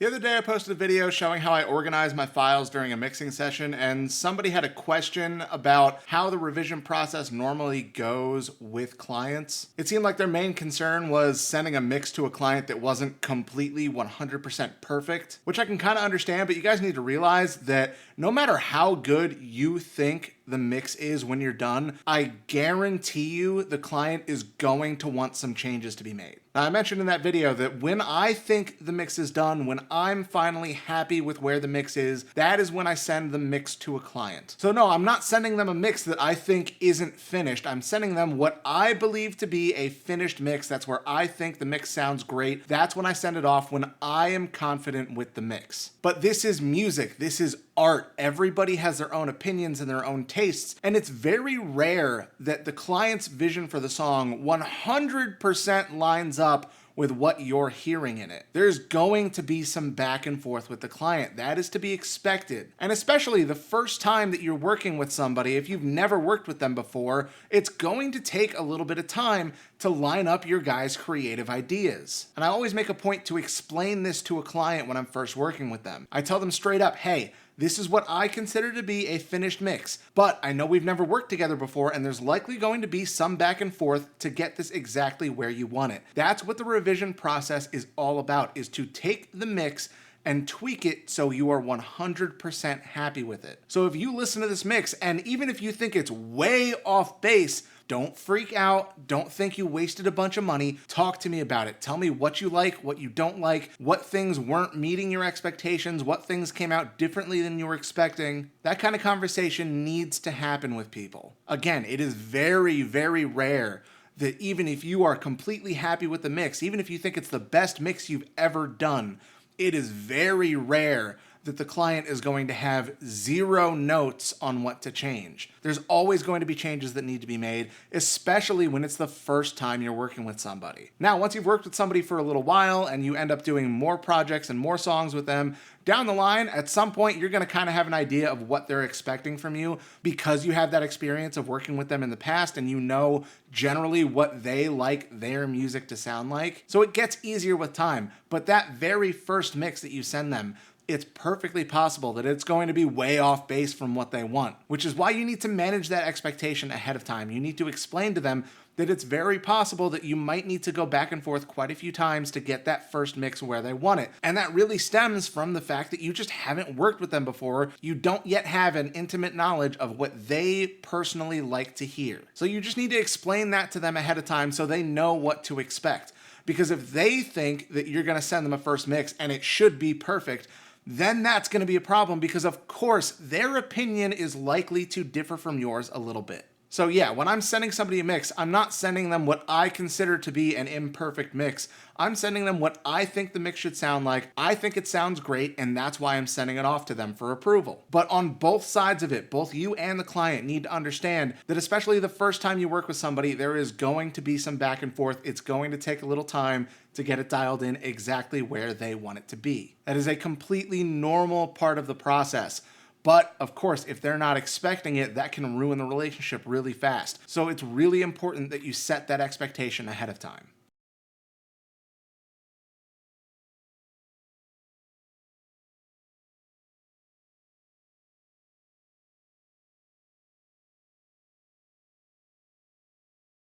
The other day I posted a video showing how I organize my files during a mixing session, and somebody had a question about how the revision process normally goes with clients. It seemed like their main concern was sending a mix to a client that wasn't completely 100% perfect, which I can kind of understand, but you guys need to realize that no matter how good you think the mix is when you're done, I guarantee you the client is going to want some changes to be made. Now, I mentioned in that video that when I think the mix is done, when I'm finally happy with where the mix is, that is when I send the mix to a client. So no, I'm not sending them a mix that I think isn't finished. I'm sending them what I believe to be a finished mix. That's where I think the mix sounds great. That's when I send it off, when I am confident with the mix. But this is music. This is art. Everybody has their own opinions and their own tastes, and it's very rare that the client's vision for the song 100% lines up with what you're hearing in it. There's going to be some back and forth with the client. That is to be expected. And especially the first time that you're working with somebody, if you've never worked with them before, it's going to take a little bit of time to line up your guys' creative ideas. And I always make a point to explain this to a client when I'm first working with them. I tell them straight up, hey, this is what I consider to be a finished mix, but I know we've never worked together before, and there's likely going to be some back and forth to get this exactly where you want it. That's what the revision process is all about, is to take the mix and tweak it so you are 100% happy with it. So if you listen to this mix, and even if you think it's way off base, don't freak out. Don't think you wasted a bunch of money. Talk to me about it. Tell me what you like, what you don't like, what things weren't meeting your expectations, what things came out differently than you were expecting. That kind of conversation needs to happen with people. Again, it is very, very rare that even if you are completely happy with the mix, even if you think it's the best mix you've ever done, it is very rare that the client is going to have zero notes on what to change. There's always going to be changes that need to be made, especially when it's the first time you're working with somebody. Now, once you've worked with somebody for a little while and you end up doing more projects and more songs with them, down the line, at some point, you're gonna kind of have an idea of what they're expecting from you because you have that experience of working with them in the past and you know generally what they like their music to sound like. So it gets easier with time, but that very first mix that you send them, it's perfectly possible that it's going to be way off base from what they want, which is why you need to manage that expectation ahead of time. You need to explain to them that it's very possible that you might need to go back and forth quite a few times to get that first mix where they want it. And that really stems from the fact that you just haven't worked with them before. You don't yet have an intimate knowledge of what they personally like to hear. So you just need to explain that to them ahead of time so they know what to expect. Because if they think that you're going to send them a first mix and it should be perfect, then that's going to be a problem because, of course, their opinion is likely to differ from yours a little bit. So yeah, when I'm sending somebody a mix, I'm not sending them what I consider to be an imperfect mix. I'm sending them what I think the mix should sound like. I think it sounds great, and that's why I'm sending it off to them for approval. But on both sides of it, both you and the client need to understand that especially the first time you work with somebody, there is going to be some back and forth. It's going to take a little time to get it dialed in exactly where they want it to be. That is a completely normal part of the process. But of course, if they're not expecting it, that can ruin the relationship really fast. So it's really important that you set that expectation ahead of time.